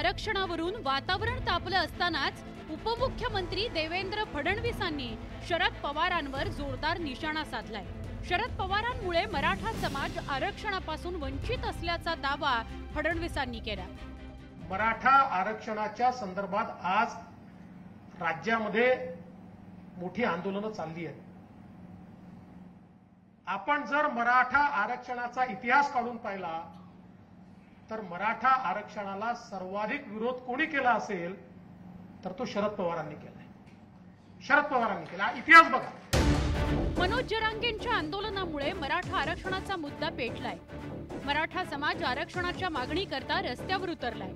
आरक्षणावरून वातावरण तापलं असतानाच उपमुख्यमंत्री देवेंद्र फडणवीसांनी शरद पवारांवर जोरदार निशाणा साधलाय। शरद पवारांमुळे मराठा समाज आरक्षणापासून वंचित असल्याचा दावा फडणवीसांनी केला। मराठा आरक्षणाच्या संदर्भात आज राज्यामध्ये मोठी आंदोलनं चालली आहेत। आपण जर मराठा आरक्षणाचा इतिहास काढून पाहिला तर मराठा आरक्षणाला सर्वाधिक विरोध कोणी केला असेल तर तो शरद पवारांनी केलाय। शरद पवारांनी केला, इतिहास बघा। मनोज जरांगेंच्या आंदोलनामुळे मराठा आरक्षणाचा मुद्दा पेटलाय। मराठा समाज आरक्षणाच्या मागणीकरता रस्त्यावर उतरलाय।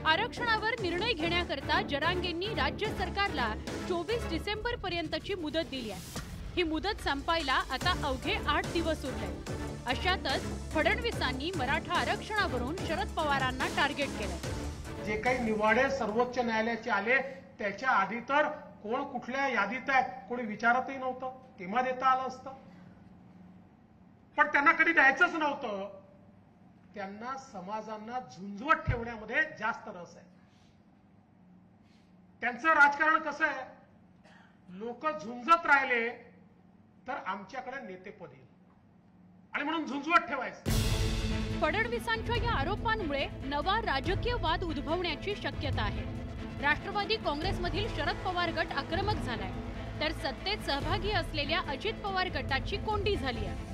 आरक्षणावर निर्णय घेण्याकरता जरांगेंनी राज्य सरकारला 24 डिसेंबर पर्यंतची मुदत दिली आहे। ही मुदत संपायला आता अवघे 8 दिवस उरले। अशातच फडणवीसांनी मराठा आरक्षणावरून शरद पवारांना टार्गेट केलं। जे काही निवाडे सर्वोच्च न्यायालयाचे आले त्याच्या आधी तर कोण कुठल्या यादीत आहेत कोणी विचारतही नव्हतं, तेव्हा देता आलं असतं। पण त्यांना कधी द्यायचंच नव्हतं। त्यांना समाजांना झुंजवत ठेवण्यामध्ये जास्त रस आहे। त्यांचं राजकारण कसं आहे, लोक झुंजत राहिले तर आमच्याकडे नेतेपद येईल आणि म्हणून झुंजवत ठेवायचं। फडणवीसांच्या या आरोपांमुळे नवा राजकीय वाद उद्भवण्याची शक्यता आहे। राष्ट्रवादी काँग्रेसमधील शरद पवार गट आक्रमक झालाय, तर सत्तेत सहभागी असलेल्या अजित पवार गटाची कोंडी झाली आहे।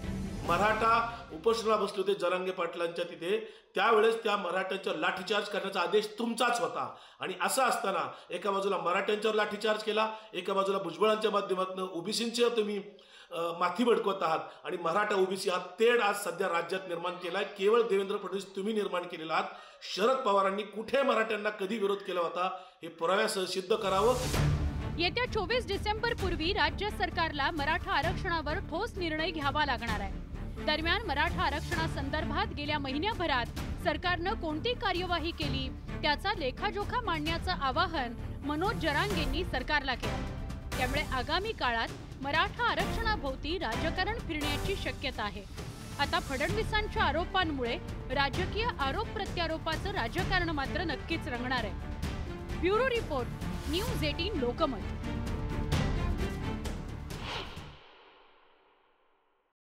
मराठा उपोषणाला बसले होते जरांगे पाटलांच्या तिथे, त्यावेळेस त्या मराठ्यांच्या लाठीचार्ज करण्याचा आदेश तुमचाच होता। आणि असं असताना एका बाजूला मराठ्यांच्यावर लाठीचार्ज केला, एका बाजूला भुजबळांच्या माध्यमातून ओबीसींचे तुम्ही माथी भडकवत आहात आणि मराठा ओबीसी हा तेढ आज सध्या राज्यात निर्माण केलाय। केवळ देवेंद्र फडणवीस तुम्ही निर्माण केलेला आहात। शरद पवारांनी कुठे मराठ्यांना कधी विरोध केला होता हे पुराव्यासह सिद्ध करावं। येत्या 24 डिसेंबर पूर्वी राज्य सरकारला मराठा आरक्षणावर ठोस निर्णय घ्यावा लागणार आहे। दरम्यान मराठा आरक्षणासंदर्भात गेल्या महिन्याभरात सरकारनं कोणती कार्यवाही केली त्याचा लेखाजोखा मांडण्याचं आवाहन मनोज जरांगेंनी सरकारला केलं। त्यामुळे आगामी काळात मराठा आरक्षणाभोवती राजकारण फिरण्याची शक्यता आहे। आता फडणवीसांच्या आरोपांमुळे राजकीय आरोप प्रत्यारोपाचं राजकारण मात्र नक्कीच रंगणार आहे। Bureau report, news 18 Lokmat.